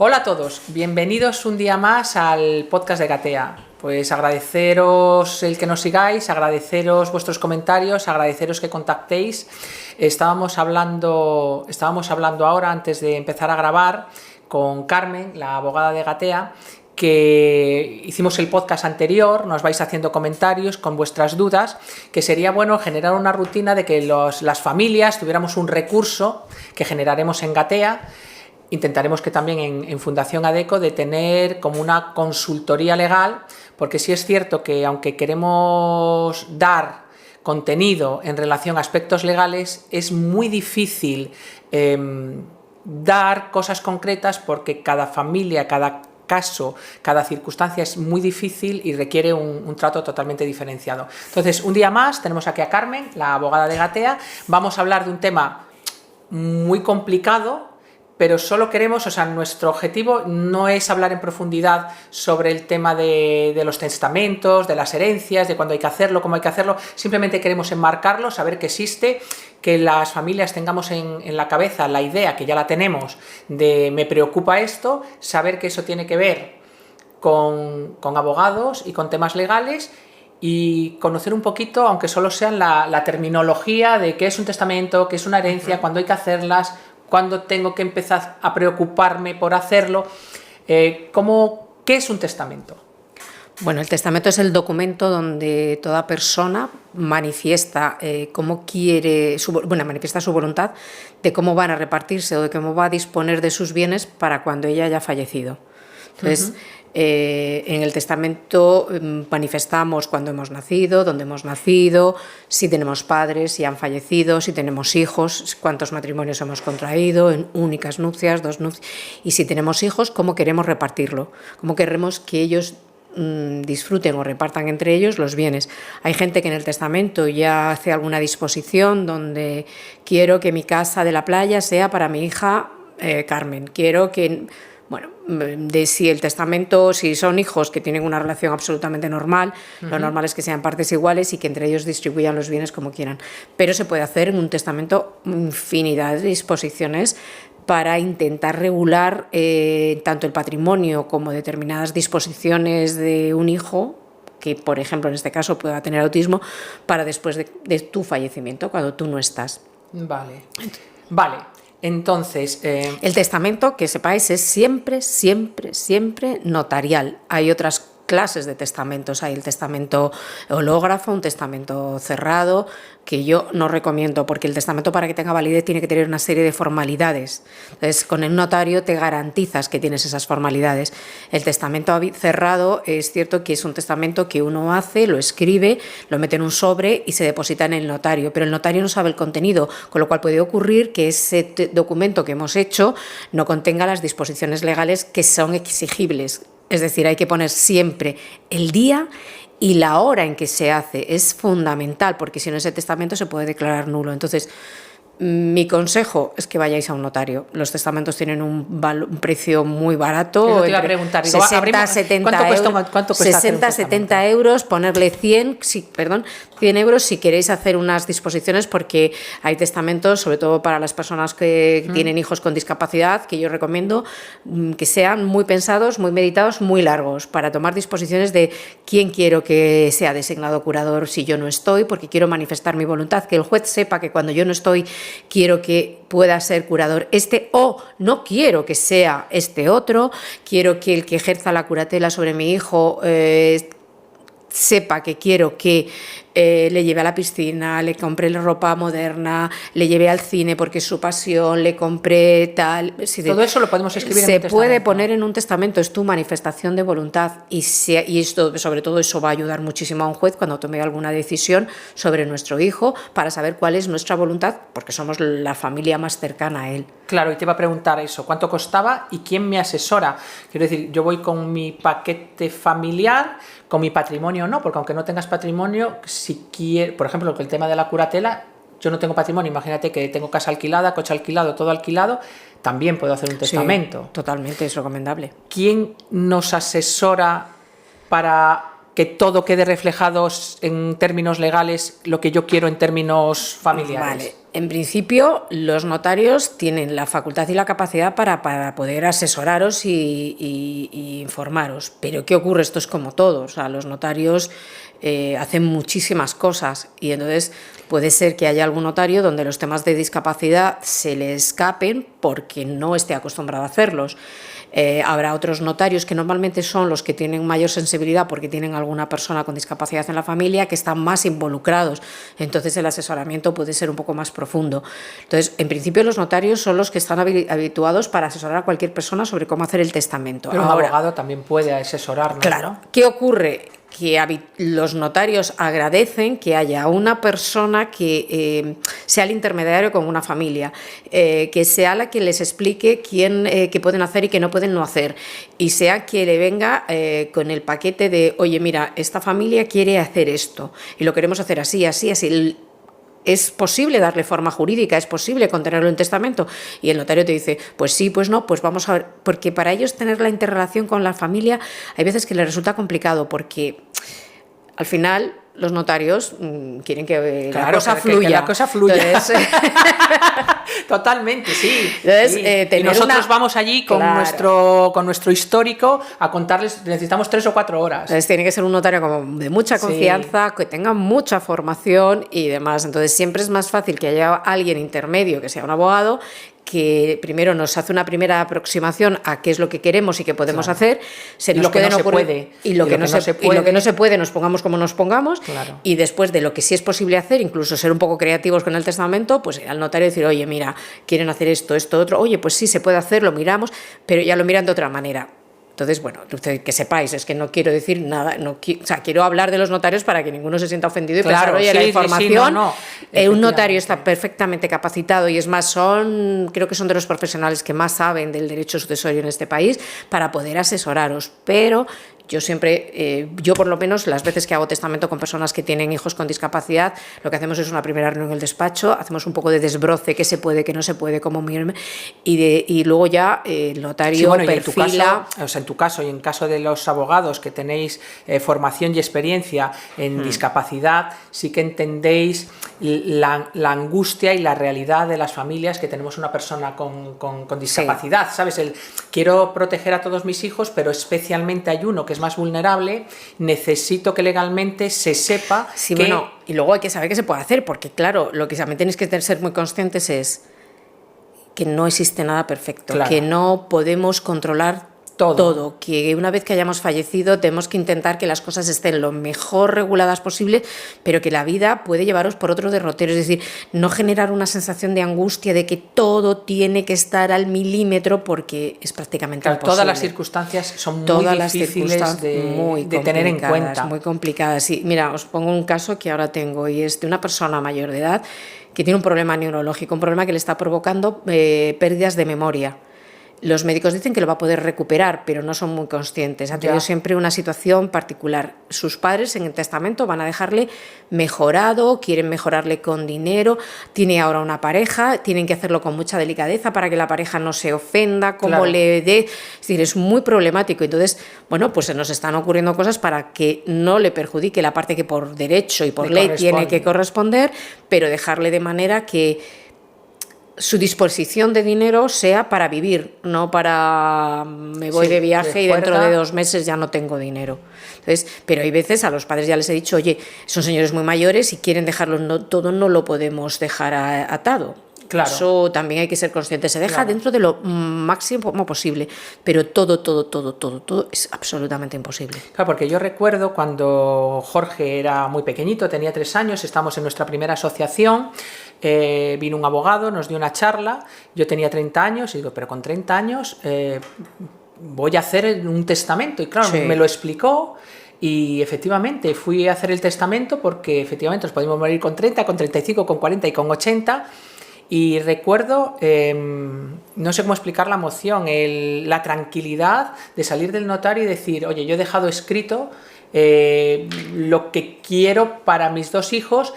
Hola a todos, bienvenidos un día más al podcast de Gatea. Pues agradeceros el que nos sigáis, agradeceros vuestros comentarios, agradeceros que contactéis. Estábamos hablando ahora, antes de empezar a grabar, con Carmen, la abogada de Gatea, que hicimos el podcast anterior, nos vais haciendo comentarios con vuestras dudas, que sería bueno generar una rutina de que las familias tuviéramos un recurso que generaremos en Gatea. Intentaremos que también en Fundación ADECO de tener como una consultoría legal, porque sí es cierto que aunque queremos dar contenido en relación a aspectos legales, es muy difícil dar cosas concretas porque cada familia, cada caso, cada circunstancia es muy difícil y requiere un trato totalmente diferenciado. Entonces, un día más tenemos aquí a Carmen, la abogada de Gatea. Vamos a hablar de un tema muy complicado, pero solo queremos, nuestro objetivo no es hablar en profundidad sobre el tema de los testamentos, de las herencias, de cuándo hay que hacerlo, cómo hay que hacerlo. Simplemente queremos enmarcarlo, saber que existe, que las familias tengamos en la cabeza la idea, que ya la tenemos, de me preocupa esto, saber que eso tiene que ver con abogados y con temas legales, y conocer un poquito, aunque solo sean la terminología de qué es un testamento, qué es una herencia, cuándo hay que hacerlas, cuándo tengo que empezar a preocuparme por hacerlo. ¿Qué es un testamento? Bueno, el testamento es el documento donde toda persona manifiesta cómo quiere, manifiesta su voluntad de cómo van a repartirse o de cómo va a disponer de sus bienes para cuando ella haya fallecido. Entonces, en el testamento manifestamos cuándo hemos nacido, dónde hemos nacido, si tenemos padres, si han fallecido, si tenemos hijos, cuántos matrimonios hemos contraído, en únicas nupcias, dos nupcias, y si tenemos hijos, cómo queremos repartirlo, cómo queremos que ellos disfruten o repartan entre ellos los bienes. Hay gente que en el testamento ya hace alguna disposición donde quiero que mi casa de la playa sea para mi hija Carmen, quiero que... Bueno, de si el testamento, si son hijos que tienen una relación absolutamente normal, lo normal es que sean partes iguales y que entre ellos distribuyan los bienes como quieran. Pero se puede hacer en un testamento infinidad de disposiciones para intentar regular tanto el patrimonio como determinadas disposiciones de un hijo, que por ejemplo en este caso pueda tener autismo, para después de tu fallecimiento, cuando tú no estás. Vale. Entonces, el testamento, que sepáis, es siempre notarial. Hay otras clases de testamentos, hay el testamento hológrafo, un testamento cerrado, que yo no recomiendo, porque el testamento, para que tenga validez, tiene que tener una serie de formalidades. Entonces, con el notario te garantizas que tienes esas formalidades. El testamento cerrado es cierto que es un testamento que uno hace, lo escribe, lo mete en un sobre y se deposita en el notario, pero el notario no sabe el contenido, con lo cual puede ocurrir que ese documento que hemos hecho no contenga las disposiciones legales que son exigibles. Es decir, hay que poner siempre el día y la hora en que se hace. Es fundamental, porque si no, ese testamento se puede declarar nulo. Entonces, mi consejo es que vayáis a un notario. Los testamentos tienen un precio muy barato. Eso te iba a preguntar. 60, 70 ¿Cuánto cuesta 60, 70 euros, ponerle 100 euros si queréis hacer unas disposiciones, porque hay testamentos, sobre todo para las personas que tienen hijos con discapacidad, que yo recomiendo que sean muy pensados, muy meditados, muy largos, para tomar disposiciones de quién quiero que sea designado curador si yo no estoy, porque quiero manifestar mi voluntad, que el juez sepa que cuando yo no estoy quiero que pueda ser curador o no quiero que sea este otro, quiero que el que ejerza la curatela sobre mi hijo sepa que quiero que le lleve a la piscina, le compre la ropa moderna, le lleve al cine porque es su pasión, le compre tal... Todo eso lo podemos escribir en un testamento. Se puede poner en un testamento, es tu manifestación de voluntad, y esto, sobre todo, eso va a ayudar muchísimo a un juez cuando tome alguna decisión sobre nuestro hijo, para saber cuál es nuestra voluntad, porque somos la familia más cercana a él. Claro, y te iba a preguntar eso, ¿cuánto costaba y quién me asesora? Quiero decir, yo voy con mi paquete familiar, con mi patrimonio no, porque aunque no tengas patrimonio, si quiero, por ejemplo, con el tema de la curatela, yo no tengo patrimonio, imagínate que tengo casa alquilada, coche alquilado, todo alquilado, también puedo hacer un testamento. Sí, totalmente, es recomendable. ¿Quién nos asesora para que todo quede reflejado en términos legales, lo que yo quiero en términos familiares? Vale. En principio, los notarios tienen la facultad y la capacidad para poder asesoraros y informaros. Pero ¿qué ocurre? Esto es como todo. O sea, los notarios hacen muchísimas cosas y entonces puede ser que haya algún notario donde los temas de discapacidad se le escapen porque no esté acostumbrado a hacerlos. Habrá otros notarios que normalmente son los que tienen mayor sensibilidad porque tienen alguna persona con discapacidad en la familia que están más involucrados, entonces el asesoramiento puede ser un poco más profundo. Entonces, en principio los notarios son los que están habituados para asesorar a cualquier persona sobre cómo hacer el testamento. Pero un abogado también puede asesorarnos. Claro. ¿No? ¿Qué ocurre? Que los notarios agradecen que haya una persona que sea el intermediario con una familia, que sea la que les explique qué pueden hacer y qué no pueden no hacer, y sea que le venga con el paquete de, oye, mira, esta familia quiere hacer esto y lo queremos hacer así, así, así. Es posible darle forma jurídica, es posible contenerlo en testamento, y el notario te dice, pues sí, pues no, pues vamos a ver, porque para ellos tener la interrelación con la familia hay veces que les resulta complicado, porque al final los notarios quieren que claro, la cosa fluya. Que la cosa fluya. Entonces, totalmente, sí. Entonces, sí. Y nosotros vamos allí con, claro, con nuestro histórico a contarles, necesitamos 3 o 4 horas. Entonces tiene que ser un notario como de mucha confianza, sí, que tenga mucha formación y demás. Entonces siempre es más fácil que haya alguien intermedio, que sea un abogado, que primero nos hace una primera aproximación a qué es lo que queremos y qué podemos hacer, y lo que no se puede, y lo que no se puede, nos pongamos como nos pongamos, claro, y después de lo que sí es posible hacer, incluso ser un poco creativos con el testamento, pues ir al notario y decir, oye, mira, quieren hacer esto, esto, otro, oye, pues sí, se puede hacer, lo miramos, pero ya lo miran de otra manera. Entonces, bueno, que sepáis, es que no quiero decir nada, quiero hablar de los notarios para que ninguno se sienta ofendido y claro, pensar, oye, sí, la información, un notario está perfectamente capacitado y es más, creo que son de los profesionales que más saben del derecho sucesorio en este país para poder asesoraros, pero yo siempre, yo por lo menos las veces que hago testamento con personas que tienen hijos con discapacidad, lo que hacemos es una primera reunión en el despacho, hacemos un poco de desbroce, qué se puede, qué no se puede, cómo mirarme, y luego ya el notario perfila. En tu caso y en caso de los abogados que tenéis formación y experiencia en discapacidad, sí que entendéis la angustia y la realidad de las familias que tenemos una persona con discapacidad, sí, ¿sabes? Quiero proteger a todos mis hijos, pero especialmente hay uno que es más vulnerable, necesito que legalmente se sepa sí, que... Bueno, y luego hay que saber qué se puede hacer, porque claro, lo que también tenéis que ser muy conscientes es que no existe nada perfecto, claro, que no podemos controlar todo, que una vez que hayamos fallecido tenemos que intentar que las cosas estén lo mejor reguladas posible, pero que la vida puede llevaros por otro derrotero, es decir, no generar una sensación de angustia de que todo tiene que estar al milímetro porque es prácticamente imposible. Todas las circunstancias son muy difíciles de tener en cuenta. Muy complicadas. Sí, mira, os pongo un caso que ahora tengo y es de una persona mayor de edad que tiene un problema neurológico, un problema que le está provocando pérdidas de memoria. Los médicos dicen que lo va a poder recuperar, pero no son muy conscientes. Ha tenido siempre una situación particular. Sus padres en el testamento van a dejarle mejorado, quieren mejorarle con dinero, tiene ahora una pareja, tienen que hacerlo con mucha delicadeza para que la pareja no se ofenda, como le dé... Es decir, es muy problemático. Entonces, bueno, pues se nos están ocurriendo cosas para que no le perjudique la parte que por derecho y por ley tiene que corresponder, pero dejarle de manera que su disposición de dinero sea para vivir, no para me voy de viaje y dentro de 2 meses ya no tengo dinero. Entonces, pero hay veces a los padres ya les he dicho, oye, son señores muy mayores y quieren dejarlo todo, no lo podemos dejar atado. Claro. Eso también hay que ser consciente. Se deja dentro de lo máximo posible, pero todo es absolutamente imposible. Claro, porque yo recuerdo cuando Jorge era muy pequeñito, tenía 3 años, estábamos en nuestra primera asociación, vino un abogado, nos dio una charla, yo tenía 30 años y digo, pero con 30 años voy a hacer un testamento, y claro, me lo explicó. Y efectivamente fui a hacer el testamento porque efectivamente nos podemos morir con 30, con 35, con 40 y con 80. Y recuerdo, no sé cómo explicar la emoción, la tranquilidad de salir del notario y decir, oye, yo he dejado escrito lo que quiero para mis 2 hijos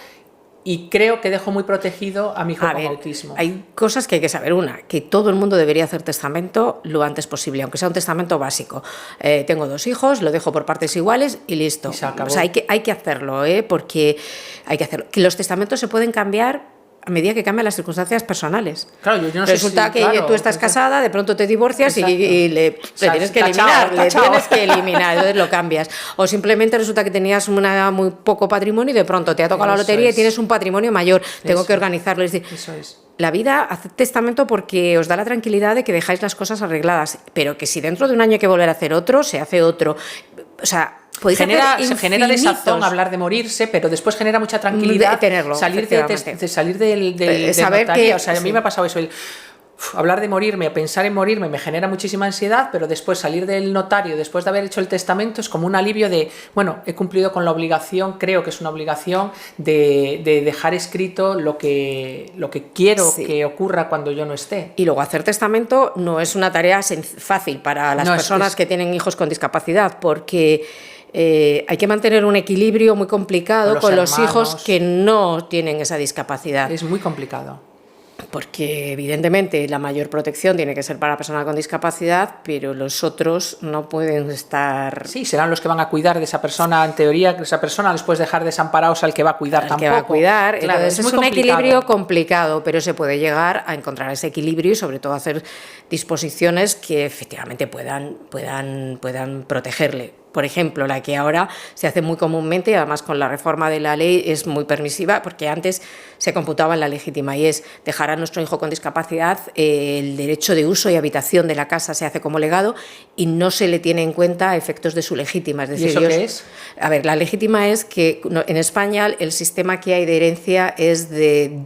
y creo que dejo muy protegido a mi hijo con autismo. Hay cosas que hay que saber. Una, que todo el mundo debería hacer testamento lo antes posible, aunque sea un testamento básico. Tengo 2 hijos, lo dejo por partes iguales y listo. Y se acabó. O sea, hay que hacerlo, porque hay que hacerlo. Que los testamentos se pueden cambiar a medida que cambian las circunstancias personales. Claro, yo no sé Resulta si, que claro, tú estás casada, de pronto te divorcias y le tienes que tachao, eliminar, entonces lo cambias. O simplemente resulta que tenías muy poco patrimonio y de pronto te ha tocado la lotería y tienes un patrimonio mayor. Tengo que organizarlo. Es decir, eso es. La vida, haced testamento porque os da la tranquilidad de que dejáis las cosas arregladas, pero que si dentro de un año hay que volver a hacer otro, se hace otro. O sea, podéis se genera desazón hablar de morirse, pero después genera mucha tranquilidad de tenerlo, salir de saber notaría. que, O sea, a mí me ha pasado eso, hablar de morirme, pensar en morirme me genera muchísima ansiedad, pero después salir del notario, después de haber hecho el testamento, es como un alivio de, bueno, he cumplido con la obligación, creo que es una obligación de dejar escrito lo que quiero que ocurra cuando yo no esté. Y luego hacer testamento no es una tarea fácil para las personas que tienen hijos con discapacidad, porque hay que mantener un equilibrio muy complicado con los hijos que no tienen esa discapacidad. Es muy complicado. Porque evidentemente la mayor protección tiene que ser para la persona con discapacidad, pero los otros no pueden estar... Sí, serán los que van a cuidar de esa persona, en teoría, que esa persona les puedes dejar desamparados al que va a cuidar tampoco. Que va a cuidar, claro, entonces es un equilibrio complicado, pero se puede llegar a encontrar ese equilibrio y sobre todo hacer disposiciones que efectivamente puedan protegerle. Por ejemplo, la que ahora se hace muy comúnmente, y además con la reforma de la ley es muy permisiva, porque antes se computaba en la legítima, y es dejar a nuestro hijo con discapacidad el derecho de uso y habitación de la casa se hace como legado y no se le tiene en cuenta a efectos de su legítima. Es decir, ¿y eso qué es? A ver, la legítima es que en España el sistema que hay de herencia es de...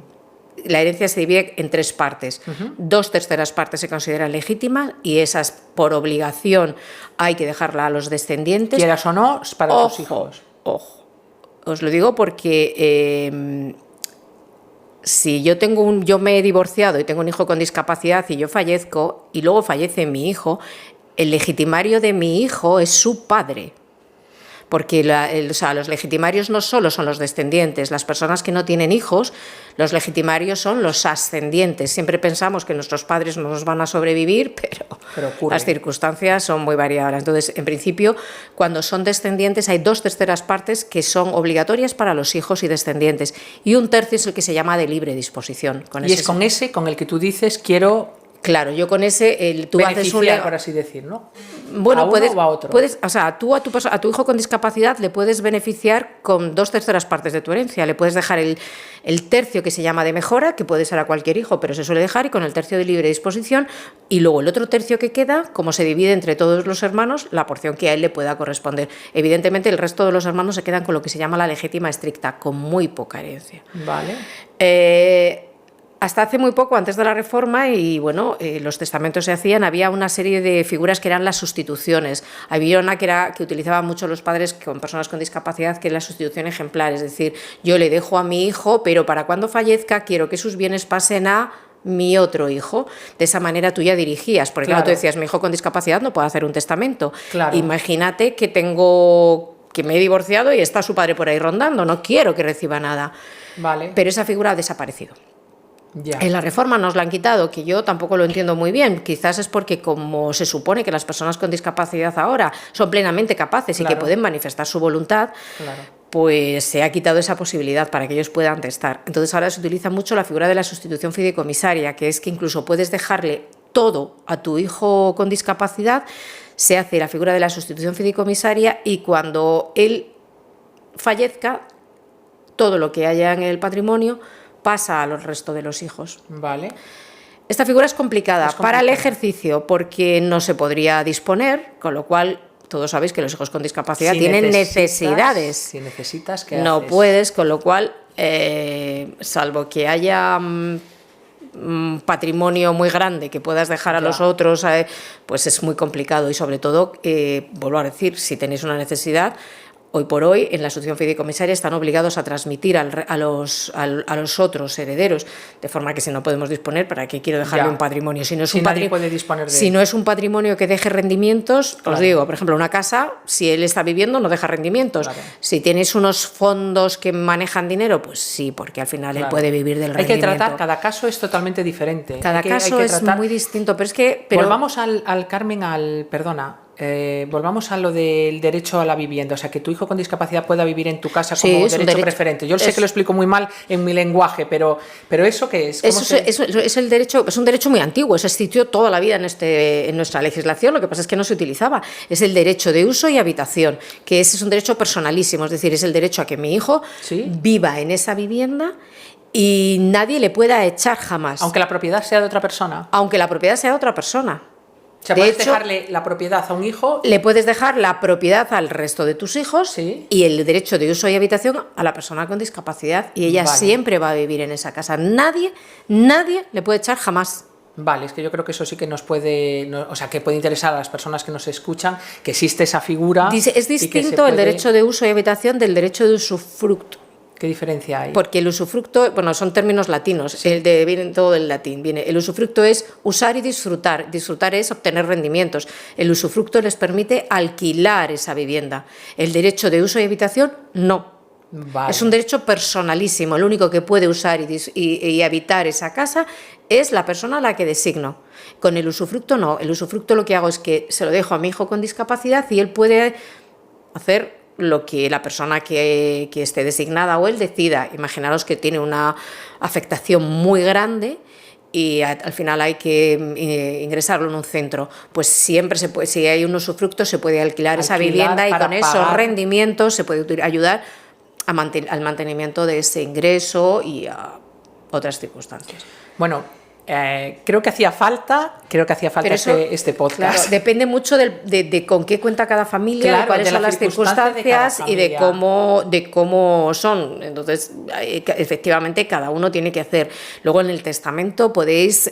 La herencia se divide en 3 partes. 2/3 partes se consideran legítimas y esas por obligación hay que dejarla a los descendientes. Quieras o no, para tus hijos. Ojo, os lo digo porque si yo me he divorciado y tengo un hijo con discapacidad y yo fallezco y luego fallece mi hijo, el legitimario de mi hijo es su padre. Porque los legitimarios no solo son los descendientes, las personas que no tienen hijos, los legitimarios son los ascendientes. Siempre pensamos que nuestros padres no nos van a sobrevivir, pero las circunstancias son muy variables. Entonces, en principio, cuando son descendientes hay 2/3 partes que son obligatorias para los hijos y descendientes, y 1/3 es el que se llama de libre disposición. Y es con ese con el que tú dices quiero... Claro, yo con ese tú haces un por así decir, ¿no? Bueno, ¿A uno o a otro? o sea, tú a tu hijo con discapacidad le puedes beneficiar con 2/3 partes de tu herencia. Le puedes dejar el tercio que se llama de mejora, que puede ser a cualquier hijo, pero se suele dejar, y con el tercio de libre disposición, y luego el otro tercio que queda, como se divide entre todos los hermanos, la porción que a él le pueda corresponder. Evidentemente, el resto de los hermanos se quedan con lo que se llama la legítima estricta, con muy poca herencia. Vale. Hasta hace muy poco, antes de la reforma, y bueno, los testamentos se hacían, había una serie de figuras que eran las sustituciones. Había una que utilizaban mucho los padres con personas con discapacidad, que es la sustitución ejemplar, es decir, yo le dejo a mi hijo, pero para cuando fallezca quiero que sus bienes pasen a mi otro hijo. De esa manera tú ya dirigías, porque claro, tú decías, mi hijo con discapacidad no puede hacer un testamento. Claro. Imagínate que me he divorciado y está su padre por ahí rondando, no quiero que reciba nada. Vale. Pero esa figura ha desaparecido. Ya. En la reforma nos la han quitado, que yo tampoco lo entiendo muy bien. Quizás es porque, como se supone que las personas con discapacidad ahora son plenamente capaces y que pueden manifestar su voluntad, pues se ha quitado esa posibilidad para que ellos puedan testar. Entonces ahora se utiliza mucho la figura de la sustitución fideicomisaria, que es que incluso puedes dejarle todo a tu hijo con discapacidad, se hace la figura de la sustitución fideicomisaria y cuando él fallezca, todo lo que haya en el patrimonio pasa al resto de los hijos. Vale. Esta figura es complicada para el ejercicio porque no se podría disponer, con lo cual todos sabéis que los hijos con discapacidad tienen necesidades. Si necesitas, ¿qué no haces? puedes, con lo cual, salvo que haya un patrimonio muy grande que puedas dejar a los otros, pues es muy complicado y sobre todo, vuelvo a decir, si tenéis una necesidad, hoy por hoy, en la sustitución fideicomisaria están obligados a transmitir a los otros herederos, de forma que si no podemos disponer, ¿para qué quiero dejarle un patrimonio? Si no es puede disponer de si no es un patrimonio que deje rendimientos, os digo, por ejemplo, una casa, si él está viviendo, no deja rendimientos. Si tienes unos fondos que manejan dinero, pues sí, porque al final él puede vivir del rendimiento. Hay que tratar, cada caso es totalmente diferente. Cada caso es muy distinto, pero es que... Volvamos al Carmen, perdona. volvamos a lo del derecho a la vivienda, o sea, que tu hijo con discapacidad pueda vivir en tu casa Sí, como es un derecho derecho. preferente. Yo sé que lo explico muy mal en mi lenguaje, pero ¿eso qué es? Es el derecho, es un derecho muy antiguo, eso existió toda la vida en nuestra legislación, lo que pasa es que no se utilizaba. Es el derecho de uso y habitación, que ese es un derecho personalísimo, es decir, es el derecho a que mi hijo ¿Sí? viva en esa vivienda y nadie le pueda echar jamás. Aunque la propiedad sea de otra persona. Aunque la propiedad sea de otra persona. O sea, De puedes hecho, dejarle la propiedad a un hijo. le puedes dejar la propiedad al resto de tus hijos Sí. y el derecho de uso y habitación a la persona con discapacidad. Y ella Vale. siempre va a vivir en esa casa. Nadie le puede echar jamás. Vale, es que yo creo que eso sí que nos puede, o sea, que puede interesar a las personas que nos escuchan, que existe esa figura. Dice, es y que se distinto el puede- derecho de uso y habitación del derecho de usufructo. ¿Qué diferencia hay? Porque el usufructo, bueno, son términos latinos, viene todo del latín. El usufructo es usar y disfrutar. Disfrutar es obtener rendimientos. El usufructo les permite alquilar esa vivienda. El derecho de uso y habitación, no. Vale. Es un derecho personalísimo. El único que puede usar y habitar esa casa es la persona a la que designo. Con el usufructo no. El usufructo lo que hago es que se lo dejo a mi hijo con discapacidad y él puede hacer lo que la persona que esté designada o él decida. Imaginaros que tiene una afectación muy grande y al final hay que ingresarlo en un centro, pues siempre se puede, si hay un usufructo se puede alquilar esa vivienda y para con esos pagar. rendimientos se puede ayudar al mantenimiento de ese ingreso y a otras circunstancias. Bueno, creo que hacía falta Pero eso, este podcast. Claro, depende mucho de con qué cuenta cada familia, Claro, de cuáles de son las las circunstancias de cada circunstancias y de familia. cómo son. Entonces, efectivamente, cada uno tiene que hacer. Luego, en el testamento podéis,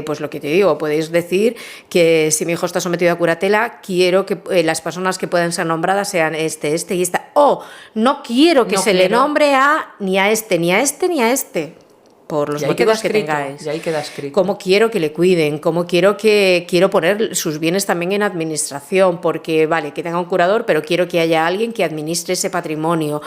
pues lo que te digo, podéis decir que si mi hijo está sometido a curatela, quiero que las personas que puedan ser nombradas sean este y esta. O no quiero que No se le quiero. nombre ni a este, ni a este, ni a este. Por los Y ahí queda motivos que escrito, tengáis. y ahí queda escrito. Cómo quiero que le cuiden, cómo quiero poner sus bienes también en administración, porque vale, que tenga un curador, pero quiero que haya alguien que administre ese patrimonio.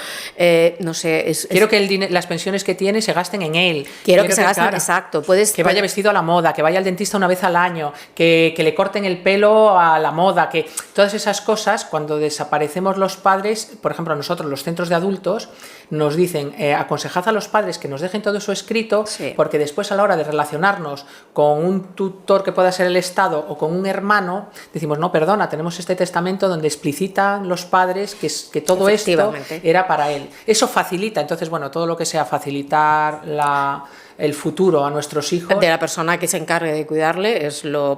No sé, Quiero que las pensiones que tiene se gasten en él. quiero que se gasten, claro, exacto. que vaya vestido a la moda, que vaya al dentista una vez al año, que le corten el pelo a la moda, que todas esas cosas, cuando desaparecemos los padres, por ejemplo, nosotros, los centros de adultos, nos dicen, aconsejad a los padres que nos dejen todo eso escrito, Sí. porque después a la hora de relacionarnos con un tutor que pueda ser el Estado o con un hermano, decimos, no, perdona, tenemos este testamento donde explicitan los padres que todo esto Efectivamente. era para él. Eso facilita, entonces, bueno, todo lo que sea facilitar el futuro a nuestros hijos. De la persona que se encargue de cuidarle,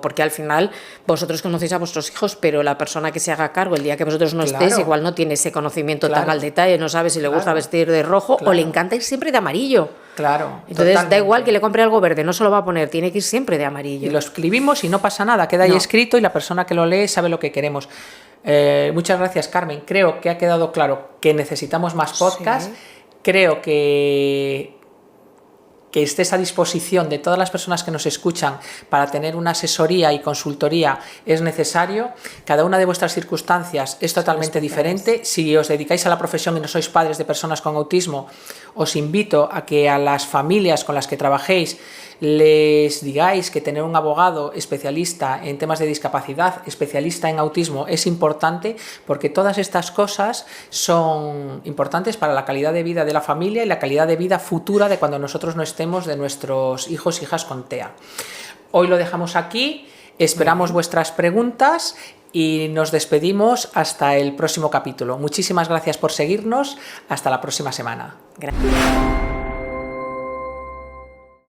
porque al final vosotros conocéis a vuestros hijos, pero la persona que se haga cargo el día que vosotros no Claro. estéis, igual no tiene ese conocimiento tan Claro. al detalle, no sabe si le gusta Claro. vestir de rojo o le encanta ir siempre de amarillo. Claro. Entonces da totalmente. igual que le compre algo verde, no se lo va a poner, tiene que ir siempre de amarillo. Y lo escribimos y no pasa nada, queda ahí No. escrito y la persona que lo lee sabe lo que queremos. Muchas gracias, Carmen. Creo que ha quedado claro que necesitamos más podcasts. Sí. Creo que estés a disposición de todas las personas que nos escuchan para tener una asesoría y consultoría es necesario. Cada una de vuestras circunstancias es totalmente diferente. Si os dedicáis a la profesión y no sois padres de personas con autismo, os invito a que a las familias con las que trabajéis les digáis que tener un abogado especialista en temas de discapacidad, especialista en autismo, es importante, porque todas estas cosas son importantes para la calidad de vida de la familia y la calidad de vida futura de cuando nosotros no estemos, de nuestros hijos e hijas con TEA. Hoy lo dejamos aquí, esperamos vuestras preguntas y nos despedimos hasta el próximo capítulo. Muchísimas gracias por seguirnos, hasta la próxima semana. Gracias.